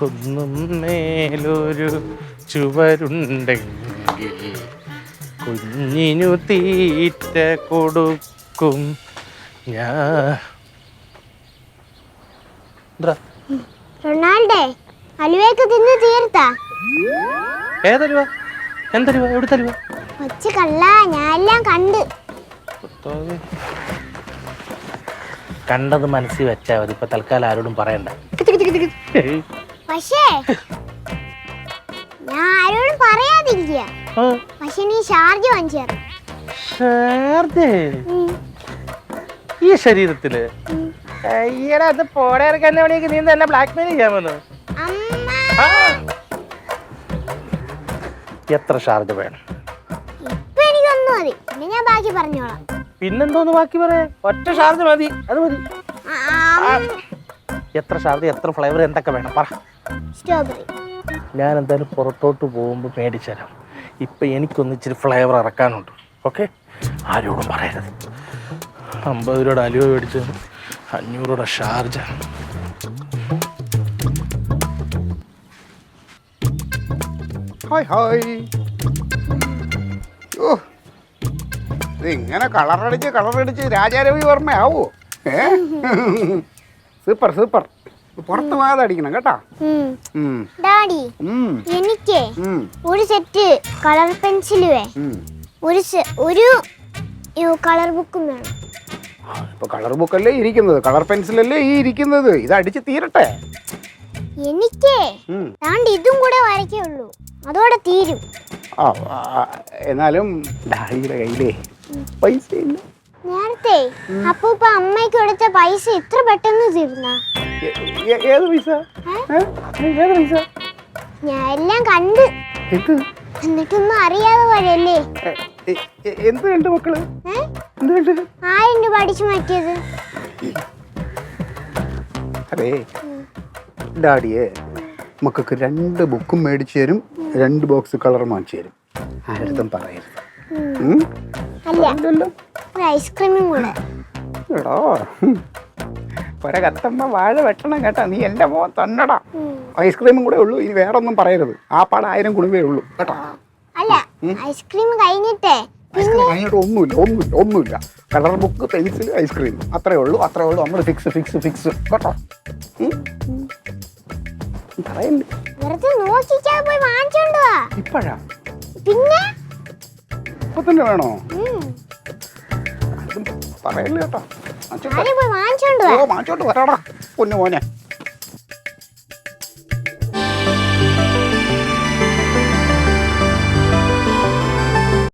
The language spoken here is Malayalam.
കുന്നും മേലൊരു ചുവരുണ്ടെങ്കിൽ കുഞ്ഞിനു തീറ്റ കൊടുക്കും ഞാൻ. റൊണാൾഡേ അലുവയൊക്കെ തിന്ന് തീർത്താ? ഏതലുവ? എന്തലുവ? എവിടെ തലുവ? കൊച്ചു കള്ള, ഞാൻ എല്ലാം കണ്ട്. കണ്ടത് മനസ്സിൽ വെച്ചാ മതി, ഇപ്പൊ തൽക്കാലം ആരോടും പറയണ്ട. പക്ഷേ ഞാൻ ആരോടും പറയാതിരിക്കുക. പക്ഷെ നീ ഷാർജ വാങ്ങിച്ചേർന്നു. ഈ ശരീരത്തില് ഈടാ അത് പോടേറക്കാൻ വേണമെങ്കിൽ നീ എന്നെ ബ്ലാക്ക് മെയിൽ ചെയ്യാമെന്ന്. എത്ര ഷാർജ വേണം? ഇപ്പൊ എനിക്കൊന്നും മതി, പിന്നെ ഞാൻ ബാക്കി പറഞ്ഞോളാം. പിന്നെന്തോന്ന് ബാക്കി പറയാ? ഒറ്റ ഷാർജ മതി, അത് മതി. എത്ര ഷാർജ, എത്ര ഫ്ലേവർ, എന്തൊക്കെ വേണം പറ. സ്ട്രോബെറി ഞാൻ എന്തായാലും പുറത്തോട്ട് പോകുമ്പോൾ മേടിച്ചു തരാം. ഇപ്പൊ എനിക്കൊന്ന് ഇച്ചിരി ഫ്ലേവർ ഇറക്കാനുണ്ട്. ഓക്കെ, ആരോടും പറയരുത്. 50 രൂപയുടെ അലുവ മേടിച്ച് 500 രൂപയുടെ ഷാർജ. Hi hi. ഓ, ഇതിങ്ങനെ കളറടിച്ച് രാജാരവി വർമ്മ ആവോ? Super super. പുറത്ത് പോകാതെ അടിക്കണം കേട്ടാ. ഡാഡി, എനിക്ക് ഒരു സെറ്റ് കളർ പെൻസിലുവേ ഒരു കളർ ബുക്കും വേണം. ഇപ്പൊ കളർ ബുക്കല്ലേ ഇരിക്കുന്നത്, കളർ പെൻസിലല്ലേ ഈ ഇരിക്കുന്നത്. ഇത് അടിച്ച് തീരട്ടെ. എനിക്ക് ഇതും കൂടെ വരയ്ക്കുള്ളൂ, അതോടെ തീരും. എന്നാലും ഡാഡിയുടെ കയ്യിലേ പൈസ ഇല്ല. നേരത്തെ അപ്പൂപ്പ അമ്മയ്ക്ക് കൊടുത്ത പൈസ ഇത്ര പെട്ടെന്ന് തീർന്ന? ഏത് പൈസ? ഏത് പൈസ? ഞാൻ എല്ലാം കണ്ട്. എന്നിട്ടൊന്നും അറിയാതെ പോയല്ലേ. എന്ത് കണ്ടു മക്കള്? 1000 രൂപ അടിച്ചു മാറ്റിയത്. അതെ ഡാഡിയെ മക്കൾക്ക് 2 ബുക്കും മേടിച്ചു തരും, 2 ബോക്സ് കളർ മാറ്റി തരും. ആരും പറയരുത്. അല്ല, ഐസ്ക്രീമും കൂടെ. എടോ, ഒര കത്തമ്മ വാഴ വെട്ടണം കേട്ടാ. നീ എന്റെ മോൻ തന്നടാ. ഐസ്ക്രീമും കൂടെ ഉള്ളൂ, ഇനി വേറെ ഒന്നും പറയരുത്. ആ പാട് 1000 കുടുംബേ ഉള്ളൂ കേട്ടോ. അല്ല, ഐസ്ക്രീം കഴിഞ്ഞിട്ടേ. ഐസ്ക്രീം കഴിഞ്ഞിട്ട് ഒന്നുമില്ല. കളർ ബുക്ക്, പെൻസിൽ, ഐസ്ക്രീം, അത്രേ ഉള്ളൂ. നമ്മൾ ഫിക്സ് കേട്ടോ. പറയല്ലേ, വെറുതെ നോക്കിച്ചാ പോയി വാങ്ങിച്ചോണ്ട് വാ. ഇപ്പഴാ? പിന്നെ ഇപ്പൊ തന്നെ വേണോ? പറയല്ലേ കേട്ടോ. പോയി വാങ്ങിച്ചോണ്ട് വാ. മാറ്റോട്ട് വരാടാ പൊന്നു മോനെ.